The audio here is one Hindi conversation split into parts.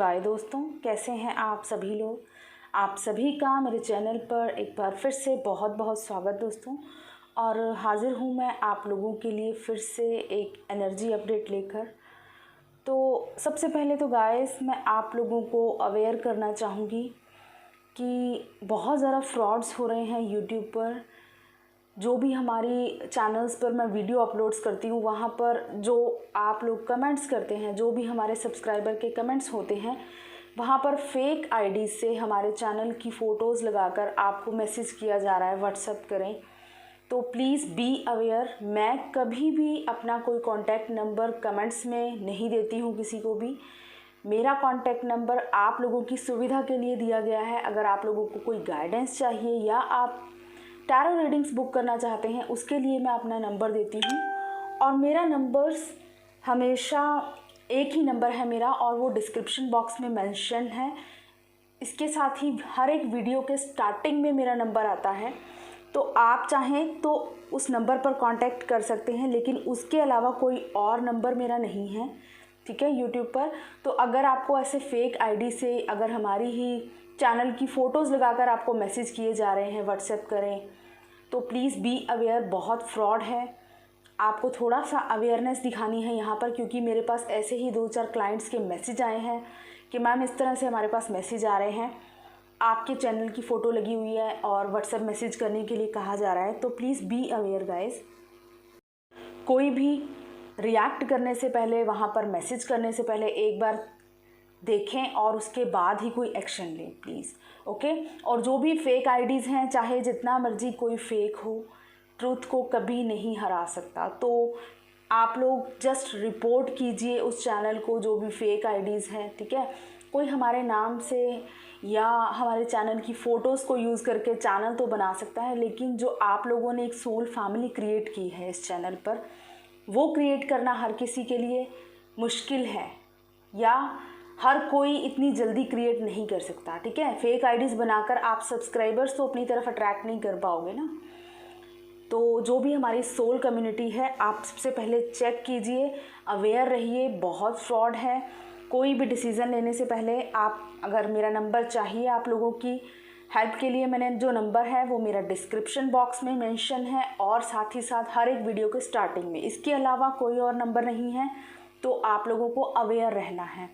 शिवाय दोस्तों, कैसे हैं आप सभी लोग। आप सभी का मेरे चैनल पर एक बार फिर से बहुत बहुत स्वागत दोस्तों। और हाज़िर हूँ मैं आप लोगों के लिए फिर से एक एनर्जी अपडेट लेकर। तो सबसे पहले तो गाइस, मैं आप लोगों को अवेयर करना चाहूँगी कि बहुत ज़्यादा फ्रॉड्स हो रहे हैं यूट्यूब पर। जो भी हमारी चैनल्स पर मैं वीडियो अपलोड्स करती हूँ, वहाँ पर जो आप लोग कमेंट्स करते हैं, जो भी हमारे सब्सक्राइबर के कमेंट्स होते हैं, वहाँ पर फेक आईडी से हमारे चैनल की फ़ोटोज़ लगाकर आपको मैसेज किया जा रहा है। व्हाट्सएप करें तो प्लीज़ बी अवेयर। मैं कभी भी अपना कोई कॉन्टैक्ट नंबर कमेंट्स में नहीं देती हूँ किसी को भी। मेरा कॉन्टैक्ट नंबर आप लोगों की सुविधा के लिए दिया गया है। अगर आप लोगों को कोई गाइडेंस चाहिए या आप टैरो रीडिंग्स बुक करना चाहते हैं, उसके लिए मैं अपना नंबर देती हूँ। और मेरा नंबर्स हमेशा एक ही नंबर है मेरा, और वो डिस्क्रिप्शन बॉक्स में मेंशन है। इसके साथ ही हर एक वीडियो के स्टार्टिंग में मेरा नंबर आता है, तो आप चाहें तो उस नंबर पर कांटेक्ट कर सकते हैं, लेकिन उसके अलावा कोई और नंबर मेरा नहीं है, ठीक है, यूट्यूब पर। तो अगर आपको ऐसे फेक आईडी से अगर हमारी ही चैनल की फ़ोटोज़ लगाकर आपको मैसेज किए जा रहे हैं, व्हाट्सएप करें तो प्लीज़ बी अवेयर। बहुत फ्रॉड है। आपको थोड़ा सा अवेयरनेस दिखानी है यहाँ पर, क्योंकि मेरे पास ऐसे ही 2-4 क्लाइंट्स के मैसेज आए हैं कि मैम इस तरह से हमारे पास मैसेज आ रहे हैं, आपके चैनल की फ़ोटो लगी हुई है और व्हाट्सएप मैसेज करने के लिए कहा जा रहा है। तो प्लीज़ बी अवेयर गाइस। कोई भी रिएक्ट करने से पहले, वहाँ पर मैसेज करने से पहले एक बार देखें और उसके बाद ही कोई एक्शन लें प्लीज़, ओके। और जो भी फेक आईडीज़ हैं, चाहे जितना मर्जी कोई फेक हो, ट्रुथ को कभी नहीं हरा सकता। तो आप लोग जस्ट रिपोर्ट कीजिए उस चैनल को, जो भी फेक आईडीज़ हैं, ठीक है। कोई हमारे नाम से या हमारे चैनल की फ़ोटोज़ को यूज़ करके चैनल तो बना सकता है, लेकिन जो आप लोगों ने एक सोल फैमिली क्रिएट की है इस चैनल पर, वो क्रिएट करना हर किसी के लिए मुश्किल है, या हर कोई इतनी जल्दी क्रिएट नहीं कर सकता, ठीक है। फेक आईडीज़ बनाकर आप सब्सक्राइबर्स तो अपनी तरफ अट्रैक्ट नहीं कर पाओगे ना। तो जो भी हमारी सोल कम्युनिटी है, आप सबसे पहले चेक कीजिए, अवेयर रहिए। बहुत फ्रॉड है। कोई भी डिसीज़न लेने से पहले आप, अगर मेरा नंबर चाहिए आप लोगों की हेल्प के लिए, मैंने जो नंबर है वो मेरा डिस्क्रिप्शन बॉक्स में मेंशन है, और साथ ही साथ हर एक वीडियो के स्टार्टिंग में। इसके अलावा कोई और नंबर नहीं है। तो आप लोगों को अवेयर रहना है,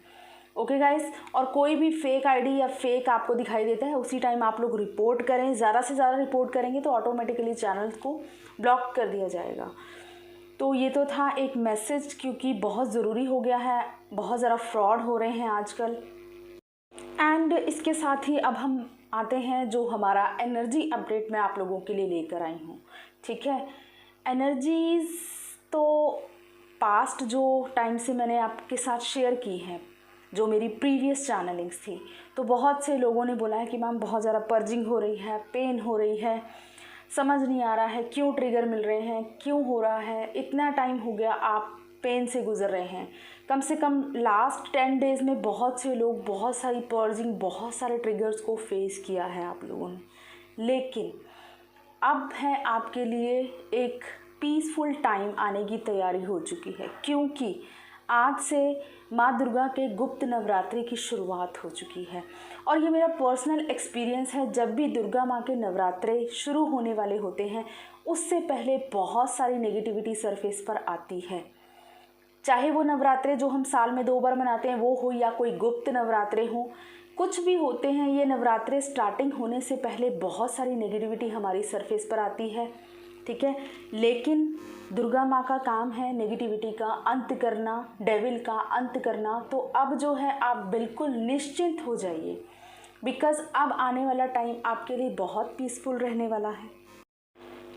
ओके गाइस। और कोई भी फेक आईडी या फेक आपको दिखाई देता है, उसी टाइम आप लोग रिपोर्ट करें। ज़्यादा से ज़्यादा रिपोर्ट करेंगे तो ऑटोमेटिकली चैनल को ब्लॉक कर दिया जाएगा। तो ये तो था एक मैसेज, क्योंकि बहुत ज़रूरी हो गया है। बहुत ज़्यादा फ्रॉड हो रहे हैं आजकल। एंड इसके साथ ही अब हम आते हैं जो हमारा एनर्जी अपडेट मैं आप लोगों के लिए लेकर आई हूँ, ठीक है। एनर्जीज़ तो पास्ट जो टाइम से मैंने आपके साथ शेयर की हैं, जो मेरी प्रीवियस चैनलिंग्स थी, तो बहुत से लोगों ने बोला है कि मैम बहुत ज़्यादा पर्जिंग हो रही है, पेन हो रही है, समझ नहीं आ रहा है क्यों ट्रिगर मिल रहे हैं, क्यों हो रहा है, इतना टाइम हो गया आप पेन से गुजर रहे हैं। कम से कम लास्ट 10 डेज़ में बहुत से लोग बहुत सारी पर्जिंग, बहुत सारे ट्रिगर्स को फेस किया है आप लोगों ने। लेकिन अब है आपके लिए एक पीसफुल टाइम आने की तैयारी हो चुकी है, क्योंकि आज से माँ दुर्गा के गुप्त नवरात्रि की शुरुआत हो चुकी है। और ये मेरा पर्सनल एक्सपीरियंस है, जब भी दुर्गा माँ के नवरात्रे शुरू होने वाले होते हैं, उससे पहले बहुत सारी नेगेटिविटी सरफेस पर आती है। चाहे वो नवरात्रे जो हम साल में 2 बार मनाते हैं वो हो, या कोई गुप्त नवरात्रे हो, कुछ भी होते हैं, ये नवरात्रे स्टार्टिंग होने से पहले बहुत सारी नेगेटिविटी हमारी सरफेस पर आती है, ठीक है। लेकिन दुर्गा माँ का काम है नेगेटिविटी का अंत करना, डेविल का अंत करना। तो अब जो है आप बिल्कुल निश्चिंत हो जाइए, बिकॉज़ अब आने वाला टाइम आपके लिए बहुत पीसफुल रहने वाला है।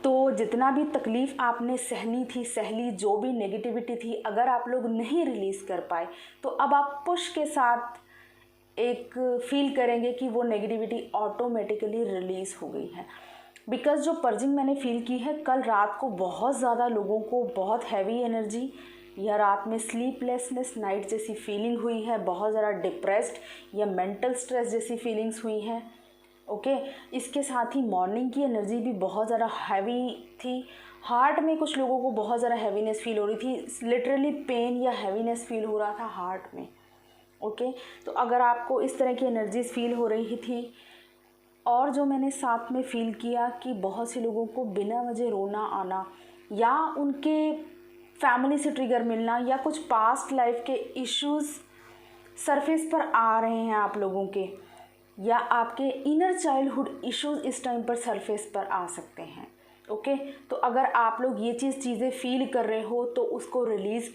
तो जितना भी तकलीफ़ आपने सहनी थी, सहली, जो भी नेगेटिविटी थी, अगर आप लोग नहीं रिलीज़ कर पाए, तो अब आप पुश के साथ एक फील करेंगे कि वो नेगेटिविटी ऑटोमेटिकली रिलीज़ हो गई है। बिकॉज़ जो पर्जिंग मैंने फ़ील की है, कल रात को बहुत ज़्यादा लोगों को बहुत हैवी एनर्जी, या रात में स्लीपलेसनेस नाइट जैसी फीलिंग हुई है, बहुत ज़्यादा डिप्रेस्ड या मेंटल स्ट्रेस जैसी फीलिंग्स हुई हैं, ओके। इसके साथ ही मॉर्निंग की एनर्जी भी बहुत ज़्यादा हैवी थी। हार्ट में कुछ लोगों को बहुत ज़्यादा हैवीनेस फील हो रही थी, लिटरली पेन या हैवीनेस फील हो रहा था हार्ट में, ओके, तो अगर आपको इस तरह की एनर्जीज फील हो रही थी, और जो मैंने साथ में फ़ील किया कि बहुत से लोगों को बिना वजह रोना आना, या उनके फैमिली से ट्रिगर मिलना, या कुछ पास्ट लाइफ के इश्यूज़ सरफेस पर आ रहे हैं आप लोगों के, या आपके इनर चाइल्डहुड इश्यूज़ इस टाइम पर सरफेस पर आ सकते हैं। ओके, तो अगर आप लोग ये चीज़ें फील कर रहे हो तो उसको रिलीज़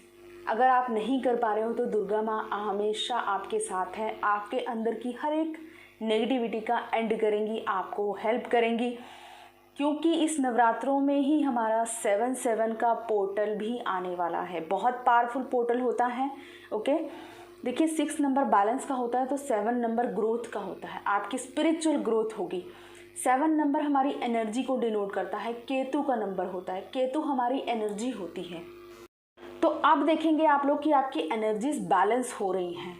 अगर आप नहीं कर पा रहे हो तो दुर्गा माँ हमेशा आपके साथ है, आपके अंदर की हर एक नेगेटिविटी का एंड करेंगी, आपको हेल्प करेंगी, क्योंकि इस नवरात्रों में ही हमारा 7/7 का पोर्टल भी आने वाला है। बहुत पावरफुल पोर्टल होता है। ओके, देखिए 6 नंबर बैलेंस का होता है, तो 7 नंबर ग्रोथ का होता है, आपकी स्पिरिचुअल ग्रोथ होगी। 7 नंबर हमारी एनर्जी को डिनोट करता है, केतु का नंबर होता है, केतु हमारी एनर्जी होती है। तो अब देखेंगे आप लोग कि आपकी एनर्जीज बैलेंस हो रही हैं,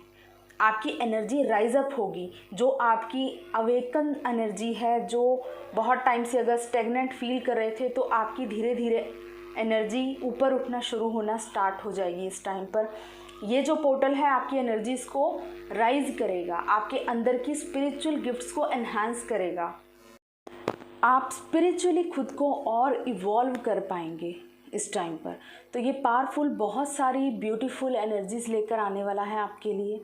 आपकी एनर्जी राइज अप होगी। जो आपकी अवेकन एनर्जी है, जो बहुत टाइम से अगर स्टेगनेंट फील कर रहे थे, तो आपकी धीरे धीरे एनर्जी ऊपर उठना शुरू होना स्टार्ट हो जाएगी। इस टाइम पर ये जो पोर्टल है आपकी एनर्जीज को राइज करेगा, आपके अंदर की स्पिरिचुअल गिफ्ट्स को एनहांस करेगा, आप स्पिरिचुअली खुद को और इवॉल्व कर पाएंगे इस टाइम पर। तो ये पावरफुल बहुत सारी ब्यूटीफुल एनर्जीज लेकर आने वाला है आपके लिए।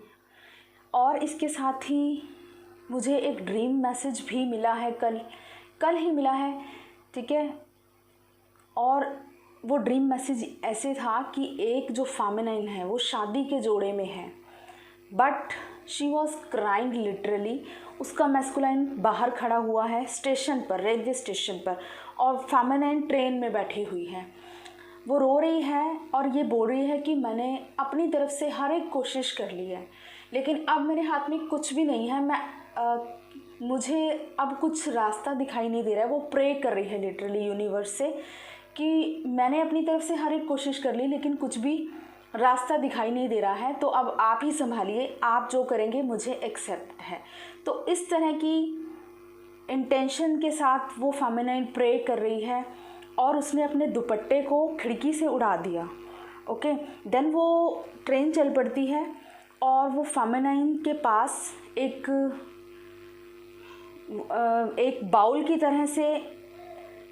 और इसके साथ ही मुझे एक ड्रीम मैसेज भी मिला है, कल ही मिला है, ठीक है। और वो ड्रीम मैसेज ऐसे था कि एक जो फेमिनाइन है वो शादी के जोड़े में है, but she was crying literally. उसका मैस्कुलाइन बाहर खड़ा हुआ है स्टेशन पर, रेलवे स्टेशन पर, और फेमिनाइन ट्रेन में बैठी हुई है। वो रो रही है और ये बोल रही है कि मैंने अपनी तरफ से हर एक कोशिश कर ली है, लेकिन अब मेरे हाथ में कुछ भी नहीं है, मुझे अब कुछ रास्ता दिखाई नहीं दे रहा है। वो प्रे कर रही है लिटरली यूनिवर्स से कि मैंने अपनी तरफ से हर एक कोशिश कर ली, लेकिन कुछ भी रास्ता दिखाई नहीं दे रहा है, तो अब आप ही संभालिए, आप जो करेंगे मुझे एक्सेप्ट है। तो इस तरह की इंटेंशन के साथ वो फेमिनाइन प्रे कर रही है, और उसने अपने दुपट्टे को खिड़की से उड़ा दिया। ओके, देन वो ट्रेन चल पड़ती है, और वो फेमिनाइन के पास एक बाउल की तरह से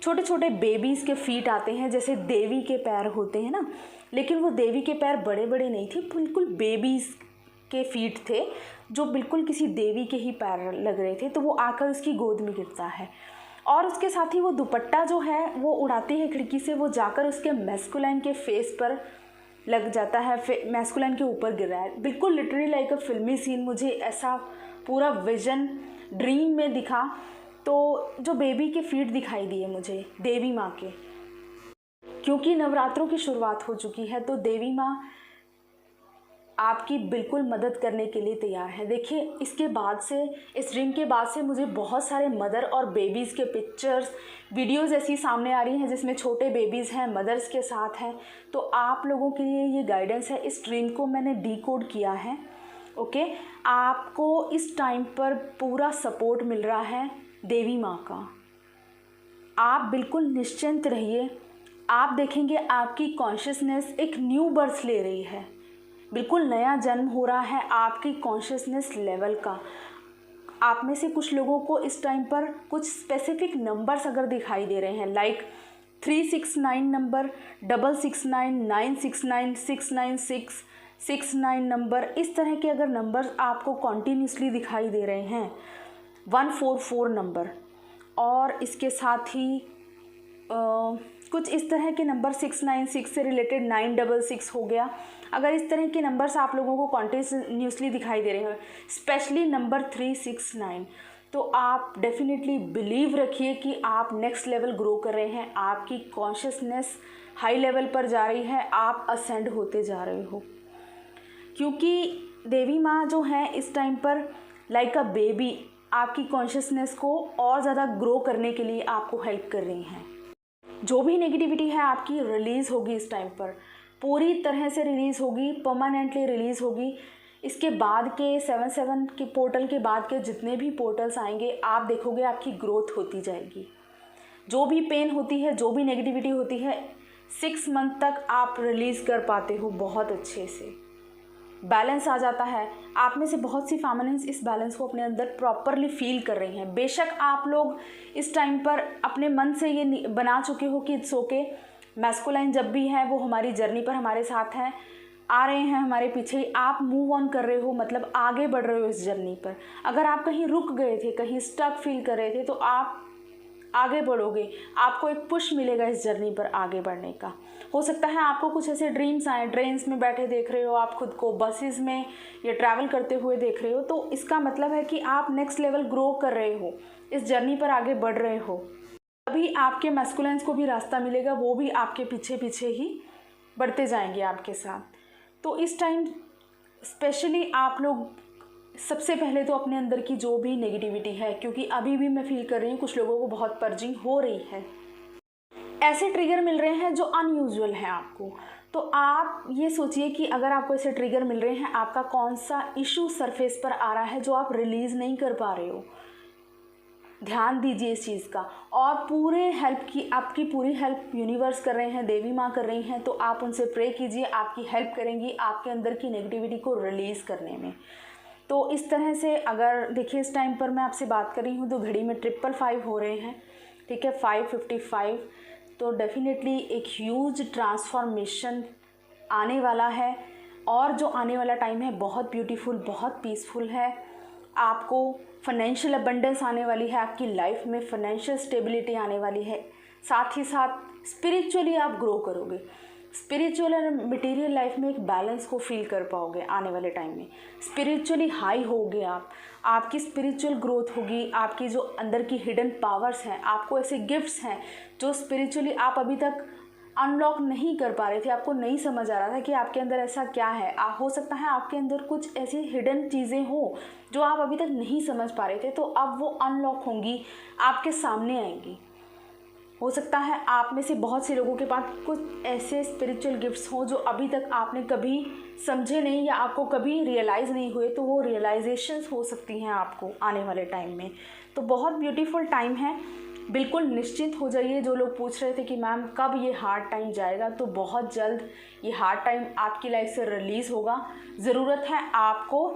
छोटे छोटे बेबीज़ के फीट आते हैं, जैसे देवी के पैर होते हैं ना, लेकिन वो देवी के पैर बड़े बड़े नहीं थे, बिल्कुल बेबीज़ के फीट थे, जो बिल्कुल किसी देवी के ही पैर लग रहे थे। तो वो आकर उसकी गोद में गिरता है, और उसके साथ ही वो दुपट्टा जो है वो उड़ाती है खिड़की से, वो जाकर उसके मैस्कुलाइन के फेस पर लग जाता है, मैस्कुलाइन के ऊपर गिर रहा है। बिल्कुल लिटरली लाइक अ फिल्मी सीन मुझे ऐसा पूरा विजन ड्रीम में दिखा। तो जो बेबी के फीट दिखाई दिए मुझे देवी माँ के, क्योंकि नवरात्रों की शुरुआत हो चुकी है, तो देवी माँ आपकी बिल्कुल मदद करने के लिए तैयार है। देखिए इसके बाद से, इस ड्रीम के बाद से मुझे बहुत सारे मदर और बेबीज़ के पिक्चर्स वीडियोज़ ऐसी सामने आ रही हैं जिसमें छोटे बेबीज़ हैं, मदर्स के साथ हैं। तो आप लोगों के लिए ये गाइडेंस है, इस ड्रीम को मैंने डिकोड किया है। ओके, आपको इस टाइम पर पूरा सपोर्ट मिल रहा है देवी माँ का, आप बिल्कुल निश्चिंत रहिए। आप देखेंगे आपकी कॉन्शियसनेस एक न्यू बर्थ ले रही है, बिल्कुल नया जन्म हो रहा है आपकी कॉन्शियसनेस लेवल का। आप में से कुछ लोगों को इस टाइम पर कुछ स्पेसिफिक नंबर्स अगर दिखाई दे रहे हैं, लाइक 369 नंबर, 669, 969, 696, 69 नंबर, इस तरह के अगर नंबर्स आपको कॉन्टीन्यूसली दिखाई दे रहे हैं, 144 नंबर, और इसके साथ ही कुछ इस तरह के नंबर 696 से रिलेटेड 966 हो गया। अगर इस तरह के नंबर्स आप लोगों को कॉन्टीन्यूसली दिखाई दे रहे हैं, स्पेशली नंबर 369, तो आप डेफिनेटली बिलीव रखिए कि आप नेक्स्ट लेवल ग्रो कर रहे हैं, आपकी कॉन्शियसनेस हाई लेवल पर जा रही है, आप असेंड होते जा रहे हो। क्योंकि देवी माँ जो है इस टाइम पर लाइक अ बेबी आपकी कॉन्शियसनेस को और ज़्यादा ग्रो करने के लिए आपको हेल्प कर रही हैं। जो भी नेगेटिविटी है आपकी रिलीज़ होगी इस टाइम पर, पूरी तरह से रिलीज़ होगी, परमानेंटली रिलीज़ होगी। इसके बाद के 7/7 के पोर्टल के बाद के जितने भी पोर्टल्स आएंगे, आप देखोगे आपकी ग्रोथ होती जाएगी। जो भी पेन होती है, जो भी नेगेटिविटी होती है, 6 मंथ तक आप रिलीज़ कर पाते हो बहुत अच्छे से। बैलेंस आ जाता है। आप में से बहुत सी फैमिलीज इस बैलेंस को अपने अंदर प्रॉपरली फील कर रही हैं। बेशक आप लोग इस टाइम पर अपने मन से ये बना चुके हो कि इट्स ओके, मैस्कुलाइन जब भी है वो हमारी जर्नी पर हमारे साथ हैं, आ रहे हैं हमारे पीछे ही, आप मूव ऑन कर रहे हो, मतलब आगे बढ़ रहे हो इस जर्नी पर। अगर आप कहीं रुक गए थे, कहीं स्टक फील कर रहे थे, तो आप आगे बढ़ोगे, आपको एक पुश मिलेगा इस जर्नी पर आगे बढ़ने का। हो सकता है आपको कुछ ऐसे ड्रीम्स आए, ट्रेन्स में बैठे देख रहे हो, आप खुद को बसेस में या ट्रैवल करते हुए देख रहे हो, तो इसका मतलब है कि आप नेक्स्ट लेवल ग्रो कर रहे हो, इस जर्नी पर आगे बढ़ रहे हो। अभी आपके मैस्कुलाइन्स को भी रास्ता मिलेगा, वो भी आपके पीछे पीछे ही बढ़ते जाएंगे आपके साथ। तो इस टाइम स्पेशली आप लोग सबसे पहले तो अपने अंदर की जो भी नेगेटिविटी है, क्योंकि अभी भी मैं फील कर रही हूँ कुछ लोगों को बहुत पर्जिंग हो रही है, ऐसे ट्रिगर मिल रहे हैं जो अनयूजुअल हैं आपको। तो आप ये सोचिए कि अगर आपको ऐसे ट्रिगर मिल रहे हैं, आपका कौन सा इशू सरफेस पर आ रहा है जो आप रिलीज़ नहीं कर पा रहे हो। ध्यान दीजिए इस चीज़ का, और पूरे हेल्प की, आपकी पूरी हेल्प यूनिवर्स कर रहे हैं, देवी माँ कर रही हैं, तो आप उनसे प्रे कीजिए, आपकी हेल्प करेंगी आपके अंदर की नेगेटिविटी को रिलीज़ करने में। तो इस तरह से अगर देखिए इस टाइम पर मैं आपसे बात कर रही हूँ तो घड़ी में 555 हो रहे हैं, ठीक है, 555, तो डेफिनेटली एक ह्यूज ट्रांसफॉर्मेशन आने वाला है। और जो आने वाला टाइम है बहुत ब्यूटीफुल, बहुत पीसफुल है। आपको फाइनेंशियल अबंडेंस आने वाली है, आपकी लाइफ में फाइनेंशियल स्टेबिलिटी आने वाली है, साथ ही साथ स्पिरिचुअली आप ग्रो करोगे। स्पिरिचुअल और मटेरियल लाइफ में एक बैलेंस को फील कर पाओगे आने वाले टाइम में। स्पिरिचुअली हाई होगे आप, आपकी स्पिरिचुअल ग्रोथ होगी, आपकी जो अंदर की हिडन पावर्स हैं, आपको ऐसे गिफ्ट्स हैं जो स्पिरिचुअली आप अभी तक अनलॉक नहीं कर पा रहे थे, आपको नहीं समझ आ रहा था कि आपके अंदर ऐसा क्या है। हो सकता है आपके अंदर कुछ ऐसी हिडन चीज़ें हो जो आप अभी तक नहीं समझ पा रहे थे, तो अब वो अनलॉक होंगी, आपके सामने आएंगी। हो सकता है आप में से बहुत से लोगों के पास कुछ ऐसे स्पिरिचुअल गिफ्ट्स हों जो अभी तक आपने कभी समझे नहीं या आपको कभी रियलाइज़ नहीं हुए, तो वो रियलाइजेशंस हो सकती हैं आपको आने वाले टाइम में। तो बहुत ब्यूटीफुल टाइम है, बिल्कुल निश्चिंत हो जाइए। जो लोग पूछ रहे थे कि मैम कब ये हार्ड टाइम जाएगा, तो बहुत जल्द ये हार्ड टाइम आपकी लाइफ से रिलीज़ होगा। ज़रूरत है आपको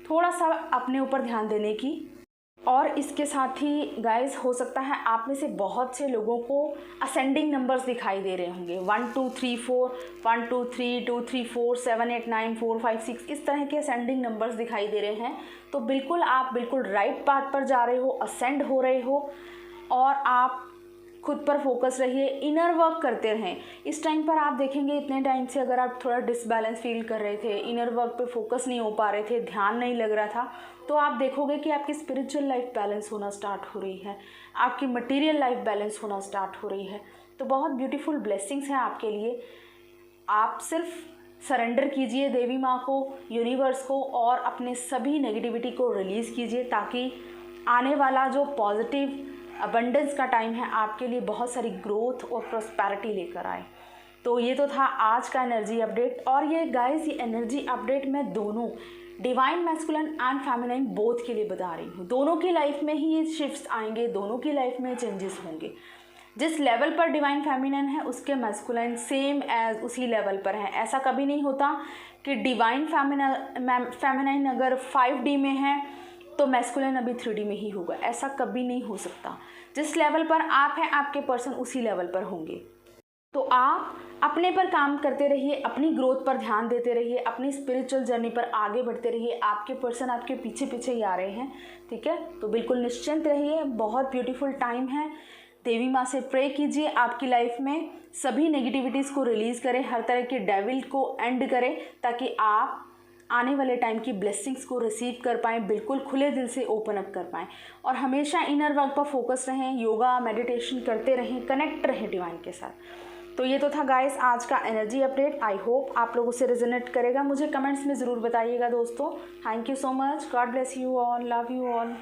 थोड़ा सा अपने ऊपर ध्यान देने की। और इसके साथ ही गाइस हो सकता है आप में से बहुत से लोगों को असेंडिंग नंबर्स दिखाई दे रहे होंगे, 1 2 3 4, 1 2 3 2 3 4 7 8 9 4 5 6, इस तरह के असेंडिंग नंबर्स दिखाई दे रहे हैं। तो बिल्कुल आप बिल्कुल राइट पाथ पर जा रहे हो, असेंड हो रहे हो, और आप खुद पर फोकस रहिए, इनर वर्क करते रहें। इस टाइम पर आप देखेंगे इतने टाइम से अगर आप थोड़ा डिसबैलेंस फील कर रहे थे, इनर वर्क पे फोकस नहीं हो पा रहे थे, ध्यान नहीं लग रहा था, तो आप देखोगे कि आपकी स्पिरिचुअल लाइफ बैलेंस होना स्टार्ट हो रही है, आपकी मटेरियल लाइफ बैलेंस होना स्टार्ट हो रही है। तो बहुत ब्यूटीफुल ब्लेसिंग्स हैं आपके लिए। आप सिर्फ सरेंडर कीजिए देवी माँ को, यूनिवर्स को, और अपने सभी नेगेटिविटी को रिलीज़ कीजिए, ताकि आने वाला जो पॉजिटिव अबंडेंस का टाइम है आपके लिए बहुत सारी ग्रोथ और प्रॉस्पेरिटी लेकर आए। तो ये तो था आज का एनर्जी अपडेट। और ये गाइस, ये एनर्जी अपडेट मैं दोनों divine masculine and feminine both के लिए बता रही हूँ। दोनों की लाइफ में ही ये शिफ्ट्स आएंगे, दोनों की लाइफ में चेंजेस होंगे। जिस लेवल पर डिवाइन फेमिनाइन है उसके मैस्कुलाइन सेम एज उसी लेवल पर है। ऐसा कभी नहीं होता कि डिवाइन फेमिनाइन अगर 5D में है तो मैस्कुलिन अभी 3D में ही होगा, ऐसा कभी नहीं हो सकता। जिस लेवल पर आप हैं आपके पर्सन उसी लेवल पर होंगे। तो आप अपने पर काम करते रहिए, अपनी ग्रोथ पर ध्यान देते रहिए, अपनी स्पिरिचुअल जर्नी पर आगे बढ़ते रहिए। आपके पर्सन आपके पीछे पीछे ही आ रहे हैं, ठीक है। तो बिल्कुल निश्चिंत रहिए, बहुत ब्यूटीफुल टाइम है। देवी माँ से प्रे कीजिए आपकी लाइफ में सभी नेगेटिविटीज़ को रिलीज़ करें, हर तरह के डेविल को एंड करें, ताकि आप आने वाले टाइम की ब्लेसिंग्स को रिसीव कर पाएँ, बिल्कुल खुले दिल से ओपन अप कर पाएँ। और हमेशा इनर वर्क पर फोकस रहें, योगा मेडिटेशन करते रहें, कनेक्ट रहें डिवाइन के साथ। तो ये तो था गाइस आज का एनर्जी अपडेट। आई होप आप लोगों से रेजोनेट करेगा। मुझे कमेंट्स में ज़रूर बताइएगा दोस्तों। Thank you so much. God bless you all, love you all.